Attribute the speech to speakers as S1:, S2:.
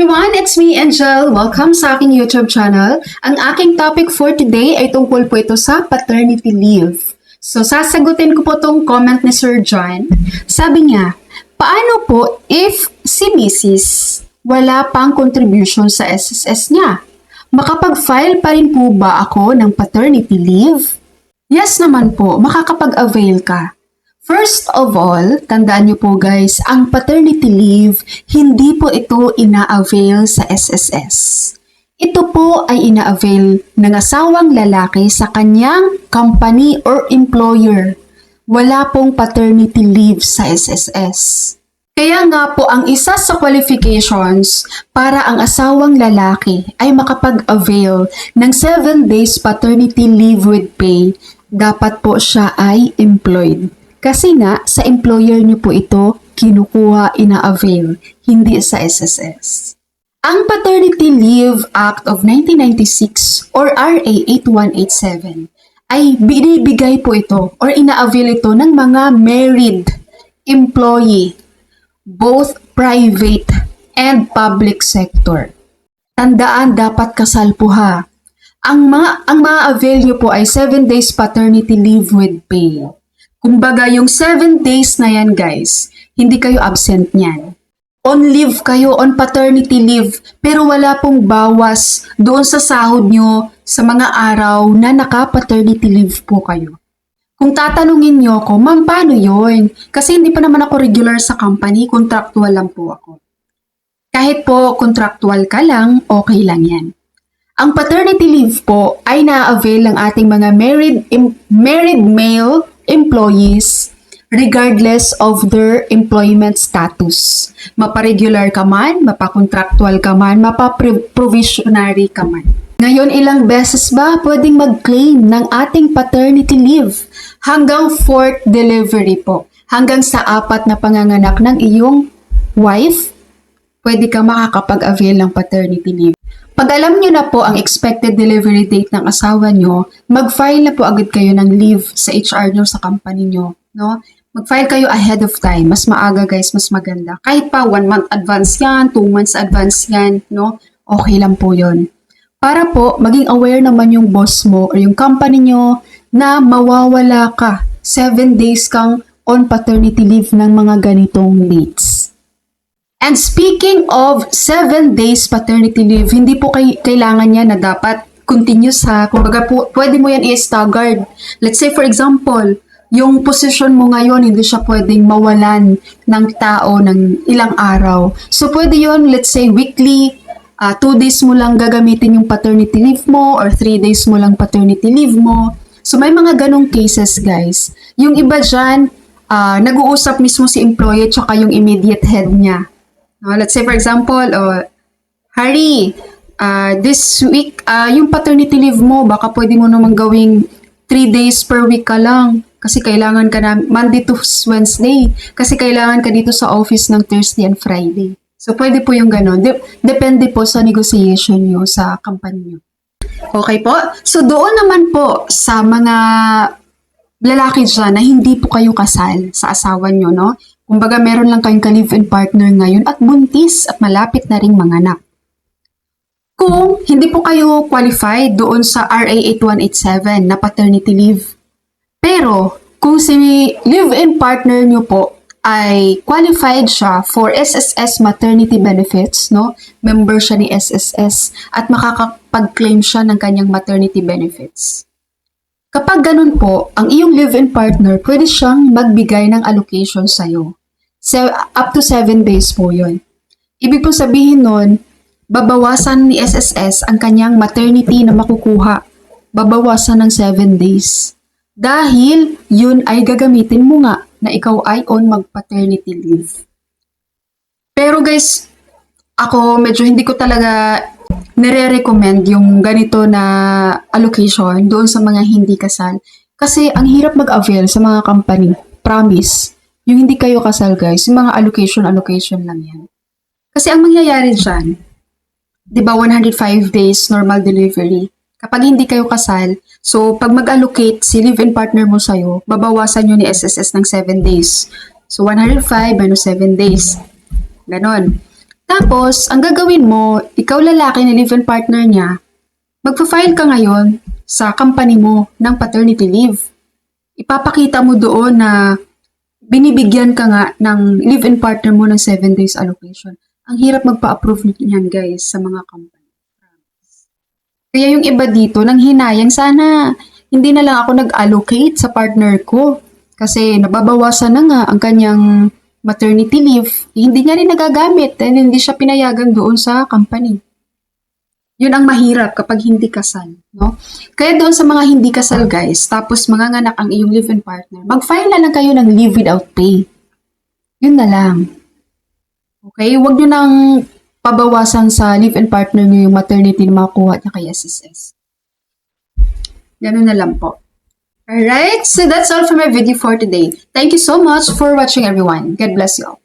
S1: everyone! It's me, Angel. Welcome sa aking YouTube channel. Ang aking topic for today ay tungkol po ito sa paternity leave. So, sasagutin ko po tong comment ni Sir John. Sabi niya, paano po if si Mrs. wala pang contribution sa SSS niya? Makapag-file pa rin po ba ako ng paternity leave? Yes naman po, makakapag-avail ka. First of all, tandaan niyo po guys, ang paternity leave, hindi po ito ina-avail sa SSS. Ito po ay ina-avail ng asawang lalaki sa kanyang company or employer. Wala pong paternity leave sa SSS. Kaya nga po ang isa sa qualifications para ang asawang lalaki ay makapag-avail ng 7 days paternity leave with pay, dapat po siya ay employed. Kasi nga, sa employer niyo po ito, kinukuha, ina-avail, hindi sa SSS. Ang Paternity Leave Act of 1996 or RA 8187 ay binibigay po ito or ina-avail ito ng mga married employee, both private and public sector. Tandaan, dapat kasal po ha. Ang ma-avail niyo po ay 7 days paternity leave with pay. Kumbaga, yung 7 days na yan, guys, hindi kayo absent niyan. On leave kayo, on paternity leave, pero wala pong bawas doon sa sahod nyo sa mga araw na naka-paternity leave po kayo. Kung tatanungin nyo ako, ma'am, paano yun? Kasi hindi pa naman ako regular sa company, contractual lang po ako. Kahit po contractual ka lang, okay lang yan. Ang paternity leave po ay na-avail ng ating mga married male employees regardless of their employment status. Mapa-regular ka man, mapa-contractual ka man, mapa-provisionary ka man. Ngayon, ilang beses ba pwedeng mag-claim ng ating paternity leave? Hanggang 4th delivery po. Hanggang sa 4 na panganganak ng iyong wife, pwede ka makakapag-avail ng paternity leave. Pag alam nyo na po ang expected delivery date ng asawa nyo, mag-file na po agad kayo ng leave sa HR nyo sa company nyo. No? Mag-file kayo ahead of time. Mas maaga guys, mas maganda. Kahit pa 1 month advance yan, 2 months advance yan, no? Okay lang po yon. Para po, maging aware naman yung boss mo or yung company nyo na mawawala ka. 7 days kang on paternity leave ng mga ganitong dates. And speaking of 7 days paternity leave, hindi po kailangan niya na dapat continuous ha. Kumbaga po, pwede mo yan i-staggered. Let's say for example, yung position mo ngayon, hindi siya pwedeng mawalan ng tao ng ilang araw. So pwede yon, let's say weekly, 2 days mo lang gagamitin yung paternity leave mo or 3 days mo lang paternity leave mo. So may mga ganong cases guys. Yung iba dyan, nag-uusap mismo si employee tsaka yung immediate head niya. Let's say for example, Harry, this week, yung paternity leave mo, baka pwede mo namang gawing 3 days per week ka lang. Kasi kailangan ka na, Monday to Wednesday. Kasi kailangan ka dito sa office ng Thursday and Friday. So pwede po yung ganon. Depende po sa negotiation nyo sa company nyo. Okay po? So doon naman po sa mga lalaki dyan na hindi po kayo kasal sa asawa nyo, no? Kumbaga, meron lang kayong ka-live-in partner ngayon at buntis at malapit na ring manganak. Kung hindi po kayo qualified doon sa RA 8187 na paternity leave, pero kung si live-in partner nyo po ay qualified siya for SSS maternity benefits, no? Member siya ni SSS at makakapag-claim siya ng kanyang maternity benefits. Kapag ganun po, ang iyong live-in partner pwede siyang magbigay ng allocation sa'yo. So, up to 7 days po yun. Ibig po sabihin nun, babawasan ni SSS ang kanyang maternity na makukuha. Babawasan ng 7 days. Dahil yun ay gagamitin mo nga na ikaw ay on mag-paternity leave. Pero guys, ako medyo hindi ko talaga nire-recommend yung ganito na allocation doon sa mga hindi kasal. Kasi ang hirap mag-avail sa mga company. Promise. Yung hindi kayo kasal guys, yung mga allocation lang yan. Kasi ang mangyayari dyan, di ba 105 days normal delivery. Kapag hindi kayo kasal, so pag mag-allocate si live-in partner mo sa'yo, babawasan nyo ni SSS ng 7 days. So 105 minus 7 days. Ganon. Tapos, ang gagawin mo, ikaw lalaki na live-in partner niya, magpa-file ka ngayon sa company mo ng paternity leave. Ipapakita mo doon na binibigyan ka nga ng live-in partner mo ng 7 days allocation. Ang hirap magpa-approve niyan guys sa mga company. Kaya yung iba dito, nang hinayang, sana hindi na lang ako nag-allocate sa partner ko. Kasi nababawasan na nga ang kanyang maternity leave. Hindi niya rin nagagamit and hindi siya pinayagan doon sa company. Yun ang mahirap kapag hindi kasal, no? Kaya doon sa mga hindi kasal guys, tapos manganganak ang iyong live-in partner, mag-file na lang kayo ng leave without pay. Yun na lang. Okay? Huwag nyo nang pabawasan sa live-in partner nyo yung maternity na makuha niya kay SSS. Ganun na lang po. Alright, so that's all for my video for today. Thank you so much for watching everyone. God bless you all.